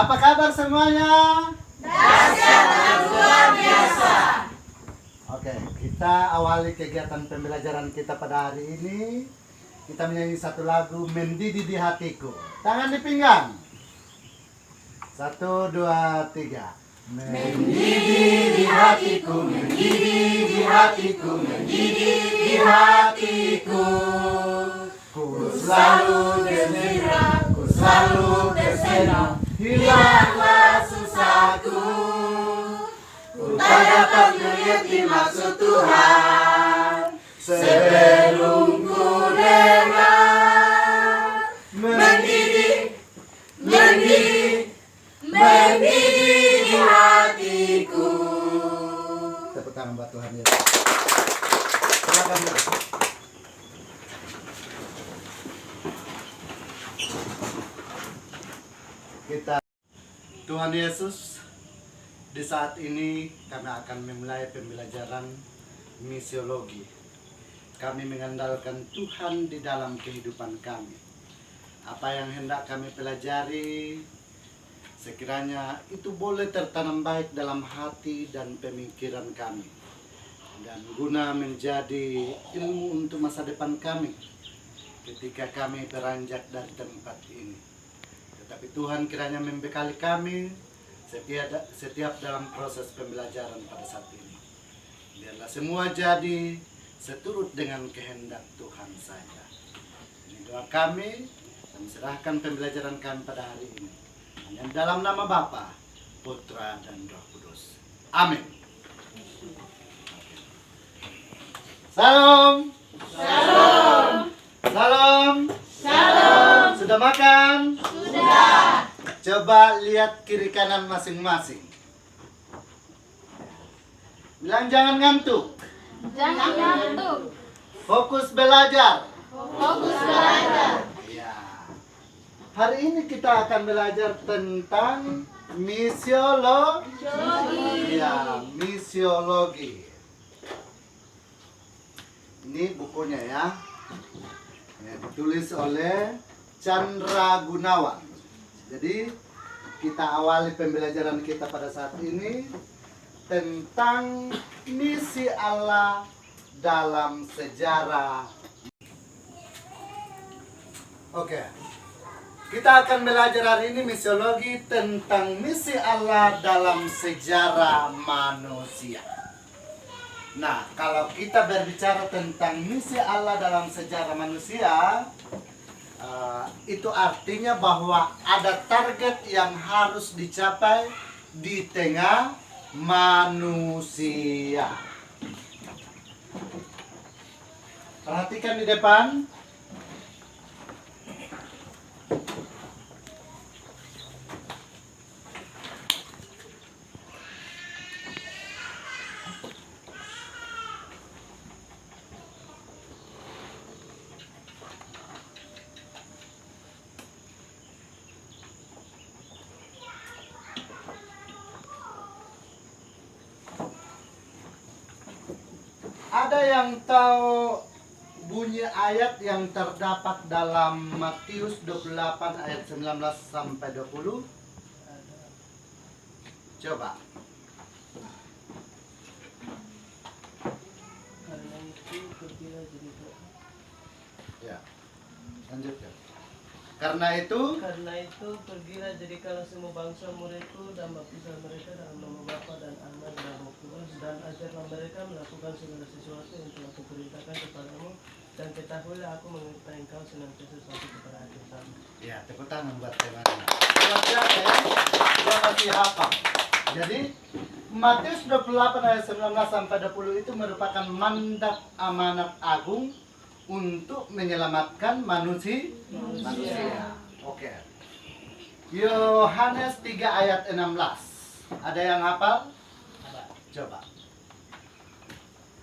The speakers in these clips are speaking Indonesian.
Apa kabar semuanya? Dahsyat dan luar biasa. Oke, kita awali kegiatan pembelajaran kita pada hari ini. Kita menyanyi satu lagu, Mendidih di Hatiku. Tangan di pinggang. 1, 2, 3. Mendidih di hatiku, mendidih di hatiku, mendidih di hatiku. Ku selalu gembira, ku selalu tersenyum, hilanglah susahku. Ku tak dapat mengerti maksud Tuhan sebelum ku dengar. Mendidih, mendidih, mendidih di hatiku. Tepuk tangan buat Tuhan ya. Silakan Bu. Kita Tuhan Yesus, di saat ini kami akan memulai pembelajaran misiologi. Kami mengandalkan Tuhan di dalam kehidupan kami. Apa yang hendak kami pelajari, sekiranya itu boleh tertanam baik dalam hati dan pemikiran kami, dan guna menjadi ilmu untuk masa depan kami ketika kami beranjak dari tempat ini. Tetapi Tuhan kiranya membekali kami setiap dalam proses pembelajaran pada saat ini. Biarlah semua jadi seturut dengan kehendak Tuhan saja. Ini doa kami, dan serahkan pembelajaran kami pada hari ini. Hanya dalam nama Bapa, Putra, dan Roh Kudus. Amin. Salam. Shalom. Salam. Shalom. Sudah makan? Sudah. Coba lihat kiri kanan masing-masing. Bilang jangan ngantuk. Jangan ngantuk. Fokus belajar. Fokus belajar. Ya. Hari ini kita akan belajar tentang misiologi. Ya, misiologi. Ini bukunya ya. Ditulis oleh Chandra Gunawan. Jadi kita awali pembelajaran kita pada saat ini tentang misi Allah dalam sejarah. Oke. Kita akan belajar hari ini misiologi tentang misi Allah dalam sejarah manusia. Nah, kalau kita berbicara tentang misi Allah dalam sejarah manusia, itu artinya bahwa ada target yang harus dicapai di tengah manusia. Perhatikan di depan. Ada yang tahu bunyi ayat yang terdapat dalam Matius 28 ayat 19 sampai 20? Coba. Ya. Lanjutkan. Karena itu pergilah jadikanlah semua bangsa muridku dan baptislah mereka dalam nama Bapa dan Anak dan Roh Kudus, dan ajarlah mereka melakukan segala sesuatu yang telah kuperintahkan kepadamu, dan ketahuilah aku menyertai engkau senantiasa sampai kepada akhir zaman. ya, tepuk tangan buat teman-teman. Luar biasa ya. Dia masih hafal. Jadi Matius 28 ayat 19 sampai 20 itu merupakan mandat amanat agung untuk menyelamatkan manusia. Oke. Yohanes 3 ayat 16. Ada yang hafal? Coba.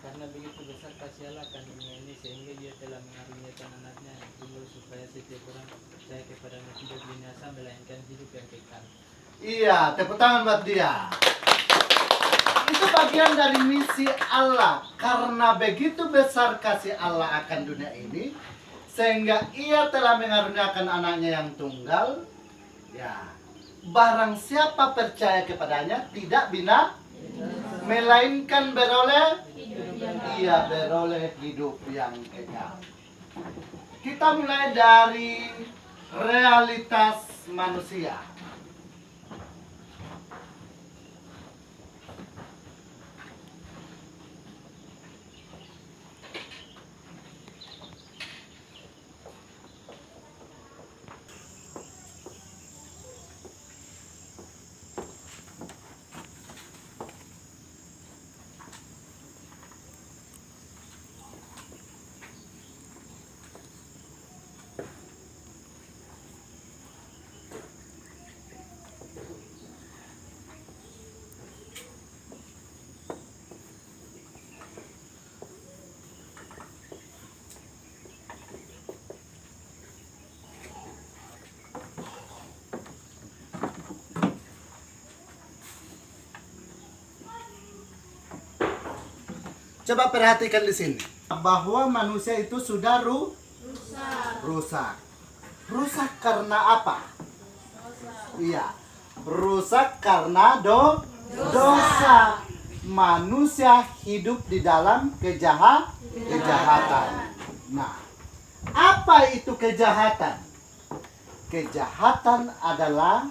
Karena begitu besar kasih Allah akan dunia ini, sehingga Dia telah mengaruniakan anaknya yang tunggal, supaya setiap orang percaya kepadanya tidak binasa melainkan hidup yang kekal. Iya, tepuk tangan buat dia. Itu bagian dari misi Allah. Karena begitu besar kasih Allah akan dunia ini, sehingga Ia telah mengaruniakan anaknya yang tunggal. Ya, barang siapa percaya kepadanya tidak bina, melainkan beroleh hidup yang kekal. Kita mulai dari realitas manusia. Coba perhatikan di sini bahwa manusia itu sudah rusak. Rusak karena apa? Iya, rusak karena dosa. Manusia hidup di dalam kejahatan. Nah, apa itu kejahatan? Kejahatan adalah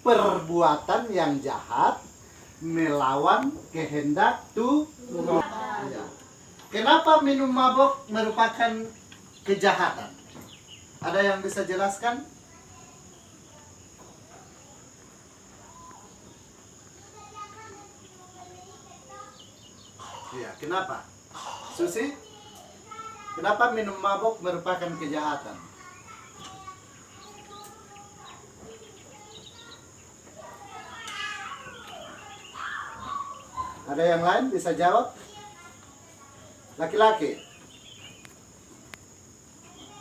perbuatan yang jahat melawan kehendak Tuhan. Ya. Kenapa minum mabuk merupakan kejahatan? Ada yang bisa jelaskan? Ya, kenapa? Susi? Kenapa minum mabuk merupakan kejahatan? Ada yang lain bisa jawab? Laki-laki.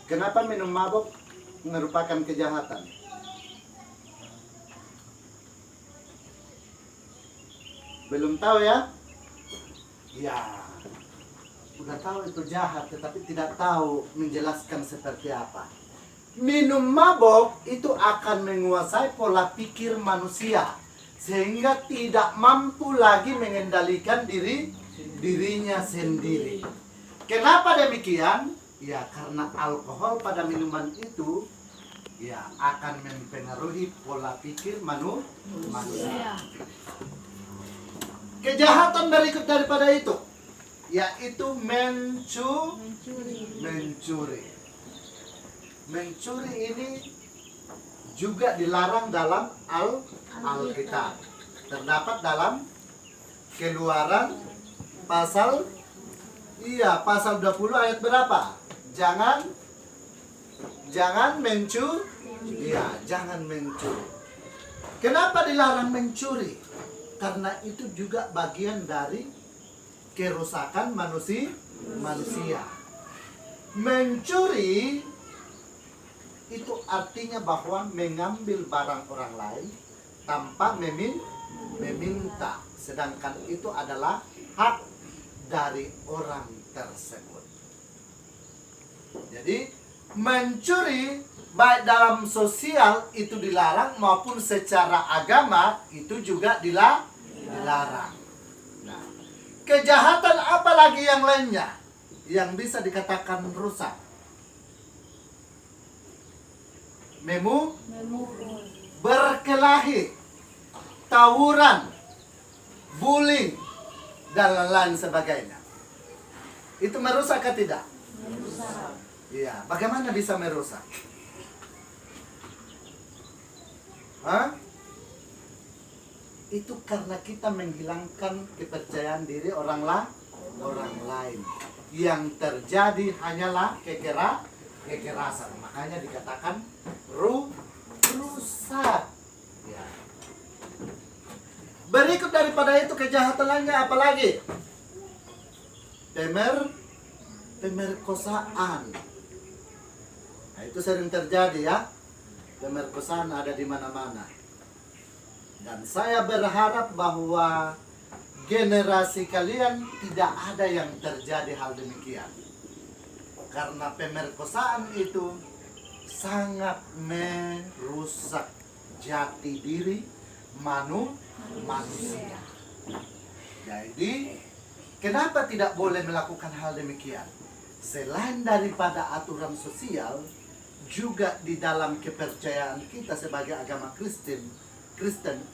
Kenapa minum mabuk merupakan kejahatan? Belum tahu ya? Ya. Udah tahu itu jahat, tetapi tidak tahu menjelaskan seperti apa. Minum mabuk itu akan menguasai pola pikir manusia, sehingga tidak mampu lagi mengendalikan dirinya sendiri. Kenapa demikian? Ya, karena alkohol pada minuman itu ya akan mempengaruhi pola pikir manusia. Kejahatan berikut daripada itu yaitu mencuri. Mencuri ini juga dilarang dalam Alkitab. Terdapat dalam Keluaran pasal 20 ayat berapa? Jangan mencuri. Iya, jangan mencuri. Kenapa dilarang mencuri? Karena itu juga bagian dari kerusakan manusia. Mencuri itu artinya bahwa mengambil barang orang lain tanpa meminta, sedangkan itu adalah hak dari orang tersebut. Jadi mencuri baik dalam sosial itu dilarang maupun secara agama itu juga dilarang. Nah, kejahatan apa lagi yang lainnya yang bisa dikatakan rusak? Berkelahi, tawuran, bullying, dan lain sebagainya. Itu merusak atau tidak? Merusak. Iya, bagaimana bisa merusak? Itu karena kita menghilangkan kepercayaan diri orang lain. Yang terjadi hanyalah kekerasan. Makanya dikatakan rusak. Ya. Berikut daripada itu kejahatan lainnya apa lagi? Pemerkosaan. Nah, itu sering terjadi ya. Pemerkosaan ada di mana-mana. Dan saya berharap bahwa generasi kalian tidak ada yang terjadi hal demikian. Karena pemerkosaan itu sangat merusak jati diri manusia. Jadi, kenapa tidak boleh melakukan hal demikian? Selain daripada aturan sosial, juga di dalam kepercayaan kita sebagai agama Kristen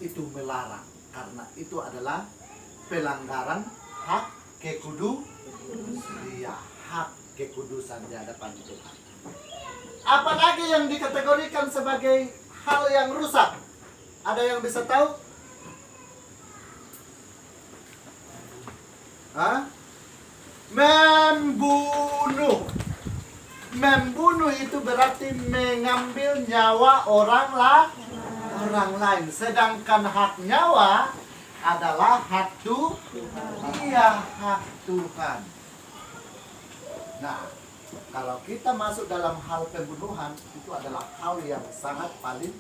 itu melarang. Karena itu adalah pelanggaran hak hak kekudusan di hadapan Tuhan. Apalagi yang dikategorikan sebagai hal yang rusak? Ada yang bisa tahu? Membunuh itu berarti mengambil nyawa orang lain. Sedangkan hak nyawa adalah hak hak Tuhan. Nah, kalau kita masuk dalam hal pembunuhan, itu adalah hal yang sangat paling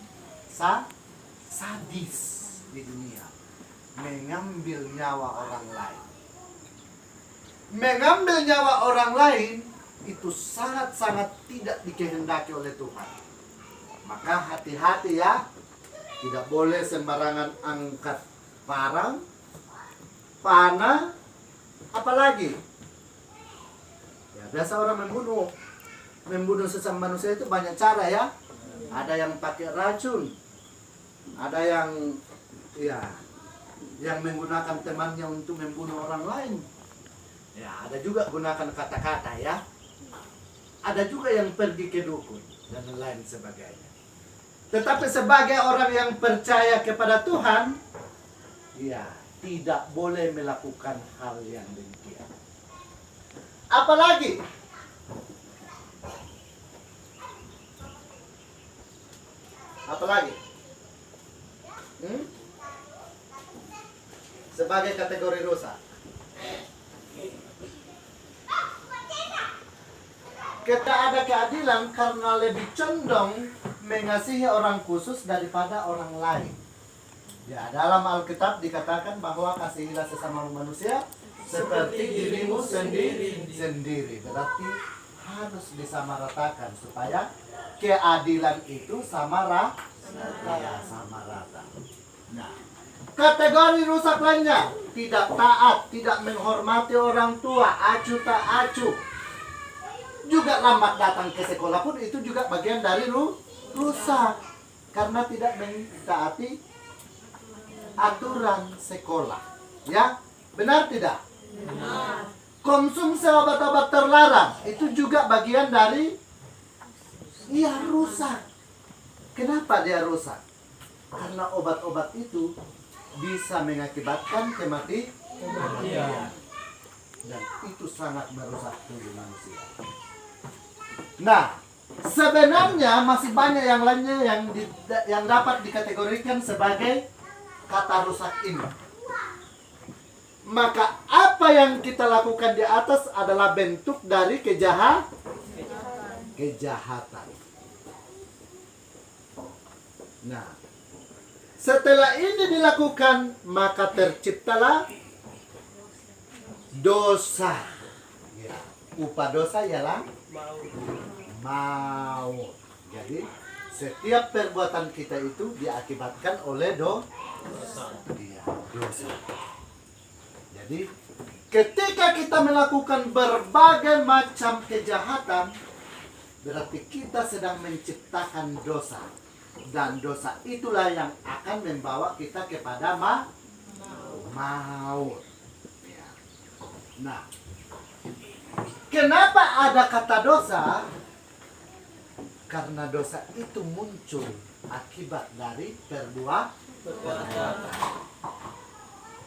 sadis di dunia. Mengambil nyawa orang lain. Mengambil nyawa orang lain itu sangat-sangat tidak dikehendaki oleh Tuhan. Maka hati-hati ya. Tidak boleh sembarangan angkat parang, panah, apalagi. Ya, biasa orang membunuh sesama manusia itu banyak cara ya. Ada yang pakai racun, ada yang menggunakan temannya untuk membunuh orang lain. Ya, ada juga gunakan kata-kata ya. Ada juga yang pergi ke dukun dan lain sebagainya. Tetapi sebagai orang yang percaya kepada Tuhan, ya, tidak boleh melakukan hal yang demikian. Apalagi sebagai kategori dosa. Kita ada keadilan karena lebih condong mengasihi orang khusus daripada orang lain. Ya, dalam Alkitab dikatakan bahwa kasihilah sesama manusia seperti dirimu sendiri. Berarti harus disamaratakan supaya keadilan itu sama rata. Nah, kategori rusak lainnya, tidak taat, tidak menghormati orang tua, acuh tak acuh. Juga lambat datang ke sekolah pun itu juga bagian dari rusak. Karena tidak mentaati aturan sekolah. Ya, benar tidak? Benar. Konsumsi obat-obat terlarang itu juga bagian dari rusak. Kenapa dia rusak? Karena obat-obat itu bisa mengakibatkan kematian. Dan itu sangat merusak tubuh manusia. Nah, sebenarnya masih banyak yang lainnya yang dapat dikategorikan sebagai kata rusak ini. Maka apa yang kita lakukan di atas adalah bentuk dari kejahatan. Nah, setelah ini dilakukan, maka terciptalah dosa. Ya, upah dosa ialah maut. Jadi setiap perbuatan kita itu diakibatkan oleh dosa. Jadi ketika kita melakukan berbagai macam kejahatan, berarti kita sedang menciptakan dosa. Dan dosa itulah yang akan membawa kita kepada maut. Nah, kenapa ada kata dosa? Karena dosa itu muncul akibat dari perbuatan.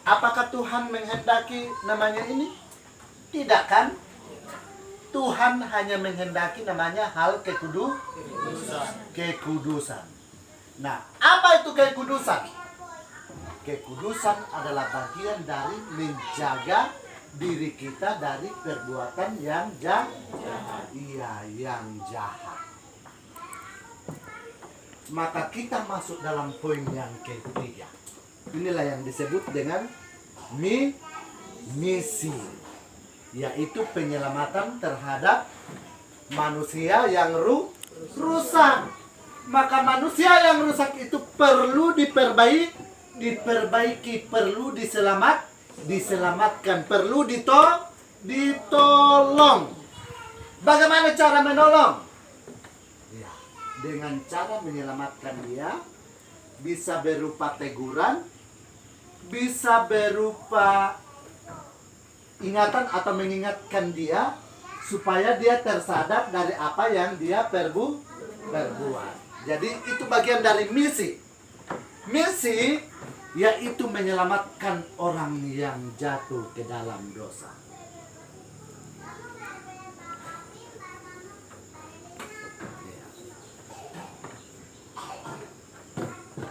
Apakah Tuhan menghendaki namanya ini? Tidak kan? Tuhan hanya menghendaki namanya hal kekudusan. Nah, apa itu kekudusan? Kekudusan adalah bagian dari menjaga diri kita dari perbuatan yang jahat. Yang jahat. Maka kita masuk dalam poin yang ketiga. Inilah yang disebut dengan misi, yaitu penyelamatan terhadap manusia yang rusak. Maka manusia yang rusak itu perlu diperbaiki, perlu diselamatkan, perlu ditolong. Bagaimana cara menolong? Ya, dengan cara menyelamatkan dia, bisa berupa teguran, bisa berupa ingatan atau mengingatkan dia supaya dia tersadar dari apa yang dia perbuat. Jadi itu bagian dari misi. Misi yaitu menyelamatkan orang yang jatuh ke dalam dosa.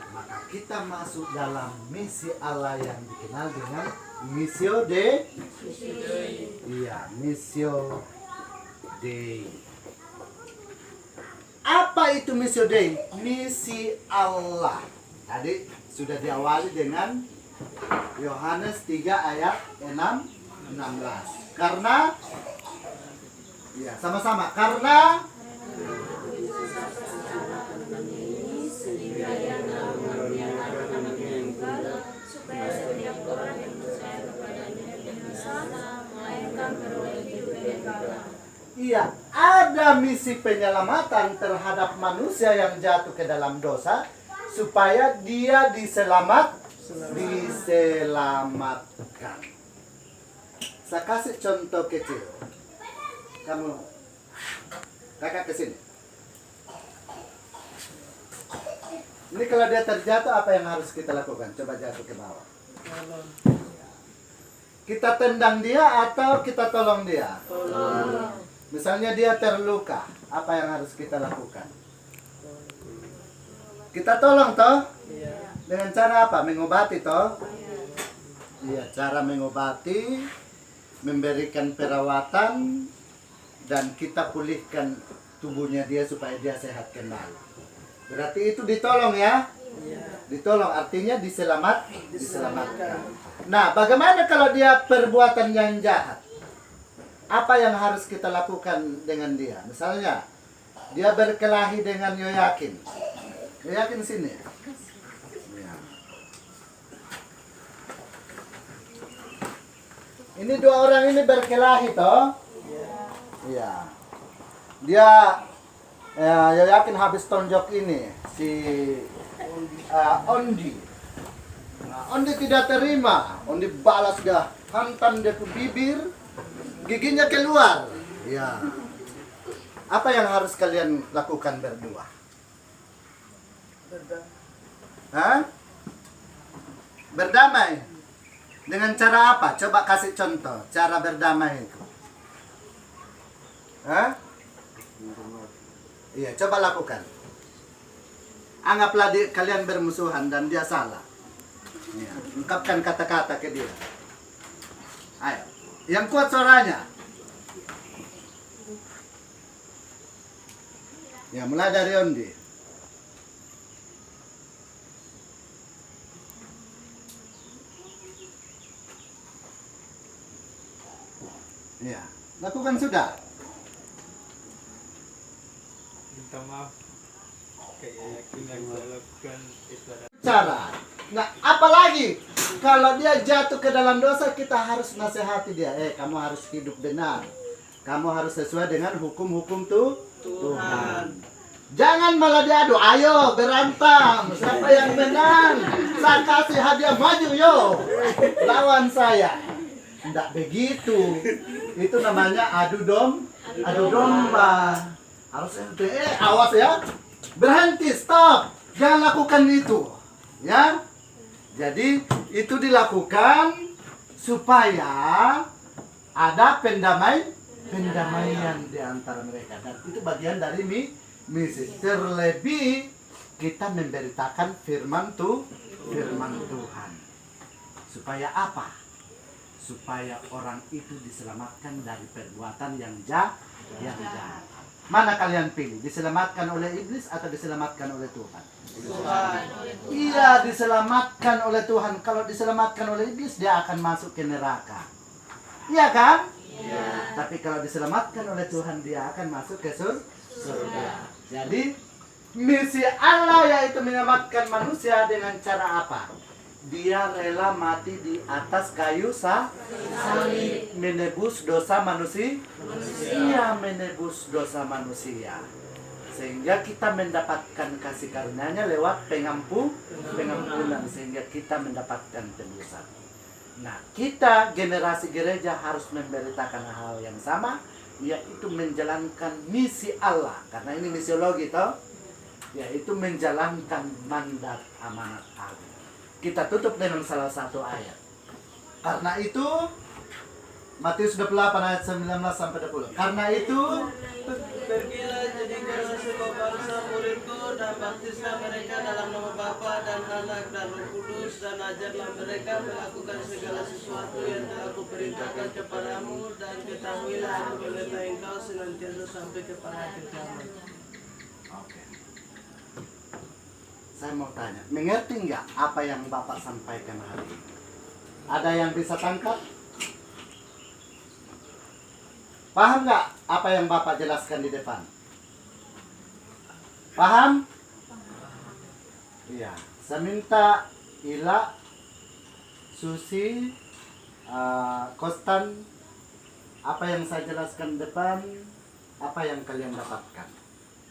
Maka kita masuk dalam misi Allah yang dikenal dengan Missio Dei. Iya, Missio Dei. Apa itu Missio Dei? Misi Allah. Tadi sudah diawali dengan Yohanes 3 ayat 16. Karena ya, sama-sama. Karena supaya setiap orang yang percaya kepadanya bisa melahirkan beroleh hidup kekal. iya, ada misi penyelamatan terhadap manusia yang jatuh ke dalam dosa supaya dia diselamatkan. Saya kasih contoh kecil. Kakak kesini. Ini kalau dia terjatuh, apa yang harus kita lakukan? Coba jatuh ke bawah. Kita tendang dia atau kita tolong dia? Tolong. Misalnya dia terluka, apa yang harus kita lakukan? Kita tolong toh? Iya. Dengan cara apa? Mengobati toh? Iya, cara mengobati, memberikan perawatan, dan kita pulihkan tubuhnya dia supaya dia sehat kembali. Berarti itu ditolong ya? Ditolong artinya diselamatkan. Nah, bagaimana kalau dia perbuatan yang jahat? Apa yang harus kita lakukan dengan dia? Misalnya, dia berkelahi dengan Yoyakin. Yoyakin sini. Ya. Ini dua orang ini berkelahi toh? Iya. Dia Yoyakin habis tonjok ini si Ondi. Nah, Ondi tidak terima. Ondi balas dah, hantam dia ke bibir, giginya keluar. Ya. Apa yang harus kalian lakukan berdua? Hah? Berdamai. Dengan cara apa? Coba kasih contoh cara berdamai itu. Hah? Iya, coba lakukan. Anggaplah kalian bermusuhan dan dia salah. Ya, ungkapkan kata-kata ke dia. Ayo, yang kuat suaranya. Ya, mulai dari Ondi. Ya, lakukan sudah. Minta maaf. Kayak yakin yang saya lakukan itu ada. Cara. Nah, apalagi kalau dia jatuh ke dalam dosa, kita harus nasihati dia. Kamu harus hidup benar. Kamu harus sesuai dengan hukum-hukum Tuhan. Jangan malah diadu. Ayo berantem. Siapa yang menang? Saya kasih hadiah, maju yo. Lawan saya. Tidak begitu. Itu namanya adu domba. Harus awas ya. Berhenti, stop. Jangan lakukan itu. Ya. Jadi itu dilakukan supaya ada pendamaian di antara mereka, dan itu bagian dari misi. Terlebih kita memberitakan firman Tuhan. Supaya apa? Supaya orang itu diselamatkan dari perbuatan yang jahat. Mana kalian pilih? Diselamatkan oleh iblis atau diselamatkan oleh Tuhan? Iya, diselamatkan oleh Tuhan. Kalau diselamatkan oleh iblis, dia akan masuk ke neraka. Iya kan? Iya. Tapi kalau diselamatkan oleh Tuhan, dia akan masuk ke surga. Jadi, Misi Allah yaitu menyelamatkan manusia dengan cara apa? Dia rela mati di atas kayu salib, menebus dosa manusia. Iya, menebus dosa manusia. Sehingga kita mendapatkan kasih karunia-Nya lewat pengampunan, sehingga kita mendapatkan tebusan. Nah, kita generasi gereja harus memberitakan hal yang sama, yaitu menjalankan misi Allah. Karena ini misiologi toh, yaitu menjalankan mandat amanat Allah. Kita tutup dengan salah satu ayat. Karena itu Matius 28 ayat 19 sampai 20. Karena itu Pergilah jadikanlah semua bangsa muridku dan baptislah mereka dalam nama Bapa dan Anak dan Roh Kudus, dan ajarlah mereka melakukan segala sesuatu yang telah kuperintahkan kepadamu, dan ketahuilah aku menyertai engkau senantiasa sampai kepada akhir zaman. Oke. Saya mau tanya, mengerti nggak apa yang Bapak sampaikan hari ini? Ada yang bisa tangkap? Paham nggak apa yang Bapak jelaskan di depan? Paham? Iya. Saya minta Ila, Susi, Kostan, apa yang saya jelaskan di depan, apa yang kalian dapatkan?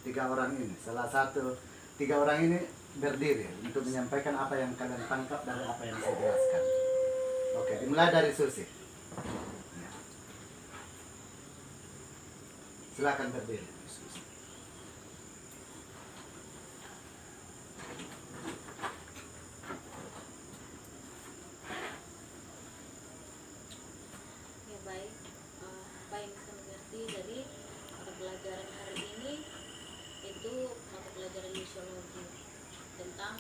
3 orang ini, salah satu 3 orang ini berdiri untuk menyampaikan apa yang kalian tangkap dari apa yang saya jelaskan. Oke, dimulai dari Susi. Ya. Silakan berdiri. Ya baik, apa yang saya mengerti dari pelajaran hari ini itu mata pelajaran misiologi tentang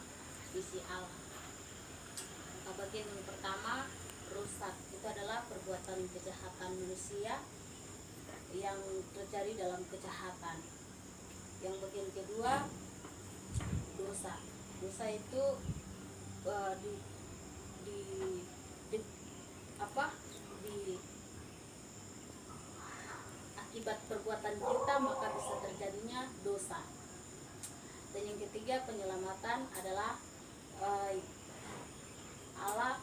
visi Allah. Bagian yang pertama, rusak itu adalah perbuatan kejahatan manusia yang terjadi dalam kejahatan. Yang bagian kedua, dosa. Dosa itu akibat perbuatan kita maka bisa terjadinya dosa. Dan yang ketiga, penyelamatan adalah Allah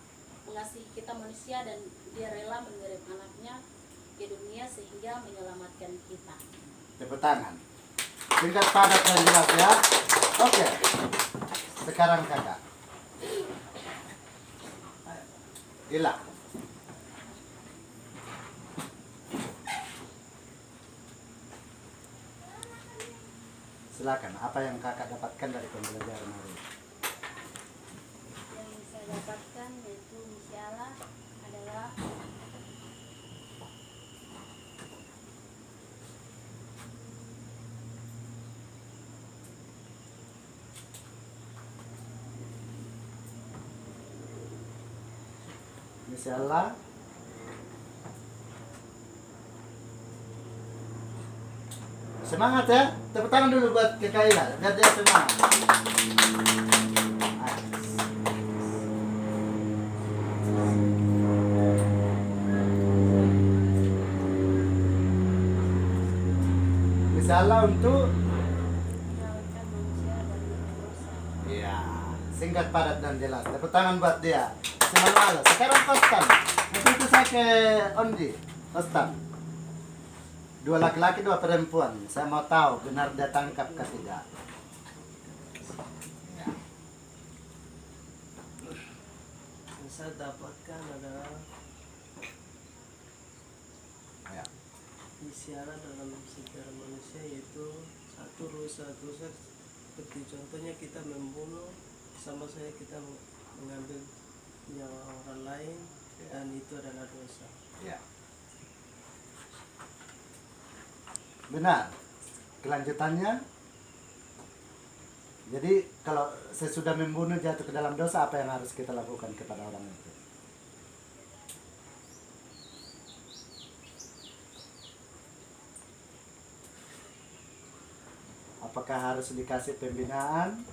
mengasihi kita manusia dan Dia rela mengirim anaknya ke dunia sehingga menyelamatkan kita. Tepuk tangan. Singkat, padat, dan jelas ya. Oke. Sekarang kakak. Ila. Silakan. Apa yang kakak dapatkan dari pembelajaran hari ini? Yang saya dapatkan yaitu misi Allah adalah Misi Allah. Semangat ya. Tepuk tangan dulu buat Kak Ila, biar dia semangat. Misi Allah untuk menyelamatkan manusia dari dosa. iya, singkat, padat, dan jelas. Tepuk tangan buat dia. Semangat. Sekarang Kostan. Nanti itu saya ke Ondi. Kostan. 2 laki-laki, 2 perempuan. Saya mau tahu benar dia tangkap ke tidak. Ya. Yang saya dapatkan adalah Ya. misi Allah dalam sejarah manusia, yaitu satu rusak seperti contohnya kita membunuh, sama saya kita mengambil nyawa orang lain, dan itu adalah dosa. Ya. Benar. Kelanjutannya, jadi kalau sesudah membunuh jatuh ke dalam dosa, apa yang harus kita lakukan kepada orang itu? Apakah harus dikasih pembinaan?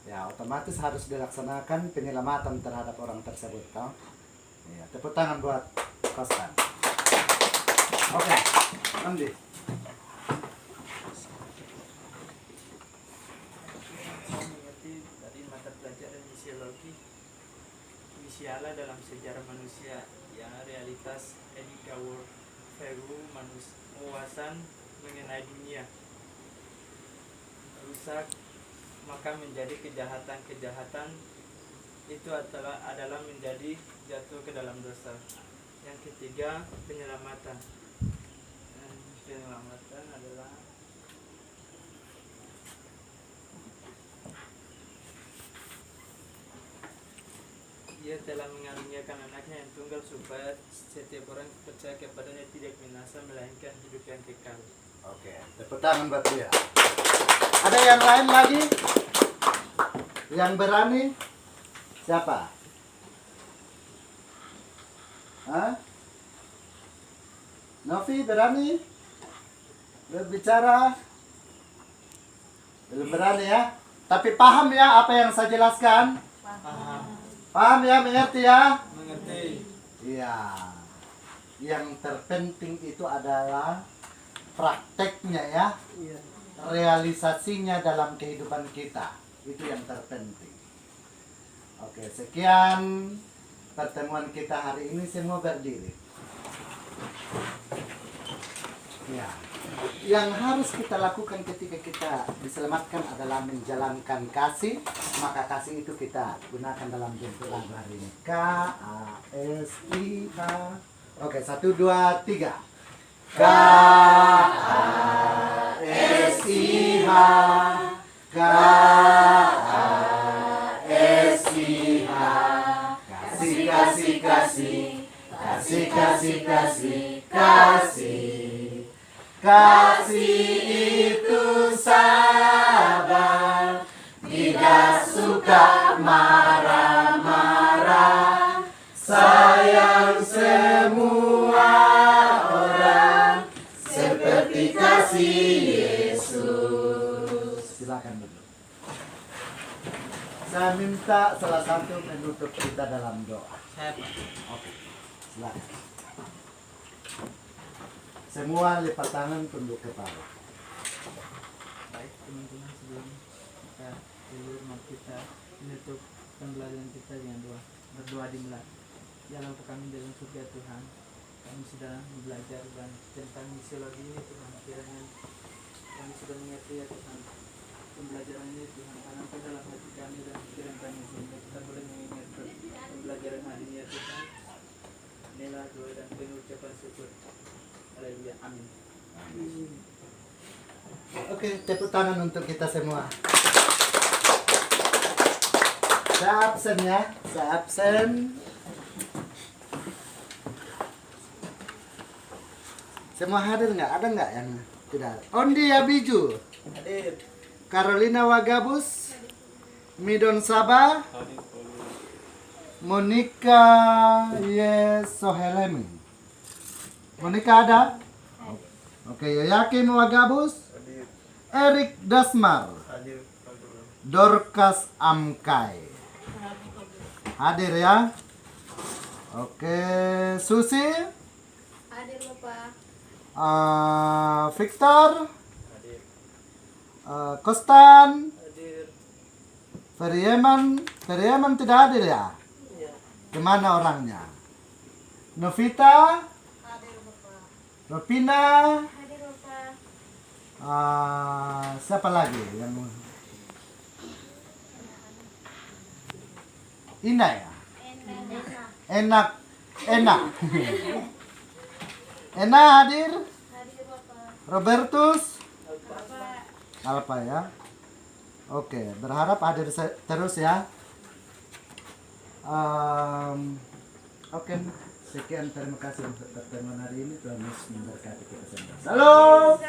Ya, otomatis harus dilaksanakan penyelamatan terhadap orang tersebut, toh? Ya, tepuk tangan buat Kostan. Oke, Andi. misiologi, misi Allah dalam sejarah manusia, yang realitas Edgar Vergu wawasan mengenai dunia rusak, maka menjadi kejahatan itu adalah menjadi jatuh ke dalam dosa. Yang ketiga, penyelamatan. Penyelamatan adalah Ia telah mengaruniakan anaknya yang tunggal supaya setiap orang percaya kepadanya tidak binasa melainkan hidup yang kekal. Oke, tepuk tangan buat dia. Ada yang lain lagi? Yang berani? Siapa? Hah? Novi berani? Berbicara? Belum berani ya? Tapi paham ya apa yang saya jelaskan? Paham ya? Mengerti ya? Mengerti. Iya. Yang terpenting itu adalah prakteknya ya. Realisasinya dalam kehidupan kita. Itu yang terpenting. Oke, sekian pertemuan kita hari ini. Semua berdiri. Ya. Yang harus kita lakukan ketika kita diselamatkan adalah menjalankan kasih. Maka kasih itu kita gunakan dalam bentuk lagu hari ini. K-A-S-I-H. Oke, 1, 2, 3. K-A-S-I-H. K-A-S-I-H. Kasih, kasih, kasih. Kasih, kasih, kasih. Kasih. Kasih itu sabar, tidak suka marah-marah, sayang semua orang seperti kasih Yesus. Silakan dulu. Saya minta salah satu menutup kita dalam doa. Saya Pak. Oke, silakan. Semua lipat tangan, tunduk kepala. Baik teman-teman, sebelum kita tidur, mari kita menutup pembelajaran kita dengan berdoa dimulai. Ya Allah kami dalam surga Tuhan, kami sudah belajar dan tentang misiologi ini Tuhan, kiranya kami sudah mengerti ya Tuhan pembelajaran ini Tuhan, tanamkan dalam hati kami dan pikiran kami sehingga kita boleh mengingat pembelajaran hari ini ya Tuhan. Inilah doa dan pengucapan syukur. Haleluya, amin. Oke, tepuk tangan untuk kita semua. Saya absen ya, saya absen. Semua hadir nggak? Ada nggak yang tidak? Ondi Abiju, Hadir. Carolina Wagabus, Midon Sabah, Monica Yesohelemi. Monica ada? Oke, Yakin Wagabus, Hadir. Erik Dasmar, Hadir. Dorcas Amkai. Hadir ya? Oke, Susi, Hadir Bapak. Victor, Hadir. Kostan, Hadir. Ferieman tidak hadir ya? Iya. Gimana orangnya? Novita, Hadir Bapak. Ropina, Hadir Bapak. siapa lagi yang Ina ya? Enak. Ena hadir? Hadir Bapak. Robertus? Bapak. Alpa ya? Oke, berharap hadir terus ya. Oke, sekian, terima kasih untuk pertemuan hari ini. Tuhan Yesus memberkati kita semua. Salam.